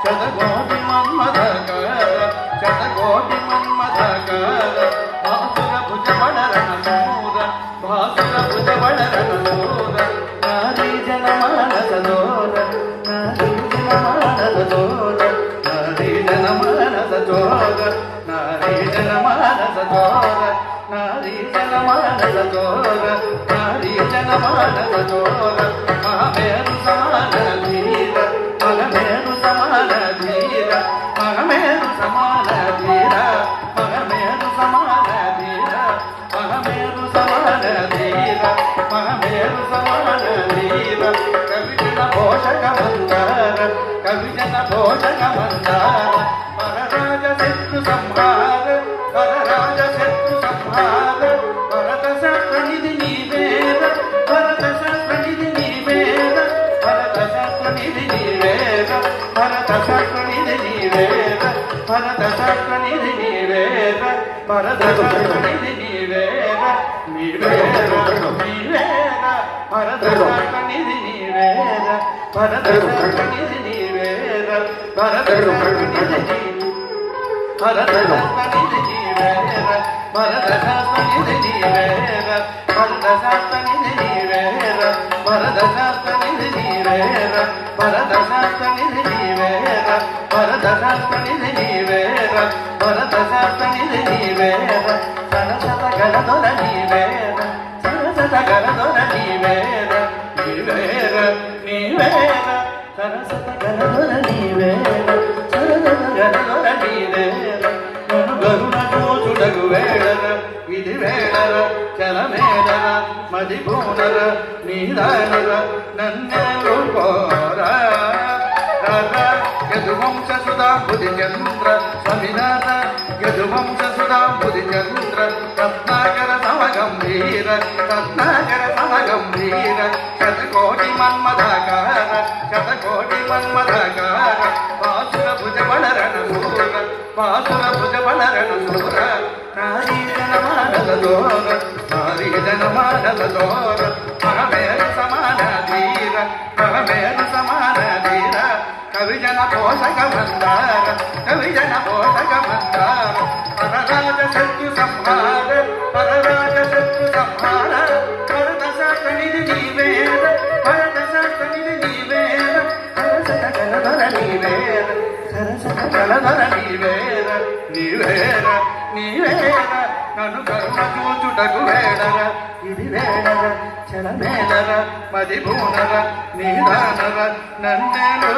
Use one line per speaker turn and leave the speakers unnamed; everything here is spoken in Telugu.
శతకోటి మన్మథకార శతకోటి మన్మథకార భాసుర భుజబడరణ సూర భాసుర భుజబడరణ సూర నారీ జనమానస దోర నారీ జనమానస దోర నారీ జనమానస దోర నారీ జనమానస దోర నారీ జనమానస దోర నారీ జనమానస దోర మహామేరు సమాన ధీర మగమేరు సమాన ధీర మగమేరు సమాన ధీర మగమేరు సమాన ధీర మగమేరు సమాన ధీర మగమేరు సమాన ధీర కవిజన పోషక మందార కవిజన పోషక మందార పరరాజ శత్రు సంహార పరరాజ శత్రు సంహార భరత శాస్త్రనిధి నీవేర భరత శాస్త్రనిధి నీవేర భరత శాస్త్రనిధి నీవేర భరత శాస్త్రనిధి నీవేర భరత శాస్త్రనిధి నీవేర భరత శాస్త్రనిధి నీవేర నీవేర నీవేర భరత శాస్త్రనిధి నీవేర భరత శాస్త్రనిధి నీవేర భరత శాస్త్రనిధి భరత శాస్త్రనిధి నీవేర భరత శాస్త్రనిధి నీవేర భరత శాస్త్రనిధి నీవేర భరత శాస్త్రనిధి నీవేర భరత శాస్త్రనిధి నీవేర భరత శాస్త్రనిధి నీవేర భరత శాస్త్రనిధి నీవేర సరసత గలదొర నీవేర సరసత గలదొర నీవేర నీవేర నీవేర సరసత గలదొర నీవేర సరసత గలదొర నీవేర నన్ను గరుణ చూచుటకు వేళర ఇది వేళర చలమేళర మదిపూనర నీదానర నన్నెలు కోర యదువంశ సుధాంబుది చంద్ర స్వామినాథ యదువంశ సుధాంబుది చంద్ర రత్నాకర సమగంభీర రత్నాకర సమగంభీర శతకోటి మన్మథకార శతకోటి మన్మథకార వాసుర భుజబడరణ సూర వాసుర భుజబడరణ సూర నారీ జనమానస దోర నారీ జనమానస దోర మగమేరు సమాన ధీర మగమేరు సమాన ధీర కవిజన పోషక మందార కవిజన పోషక మందార పరరాజ శత్రు సంహార పరరాజ శత్రు సంహార భరత శాస్త్రనిధి నీవేర భరత శాస్త్రనిధి నీవేర సరసత గలధర నీవేర సరసత గలధర నీవేర నీవేర నీవేర నన్ను కరుణ చూచుటకు వేడర ఇది వేడర చలమేలర మదిపూనర నీదానర నన్నెలు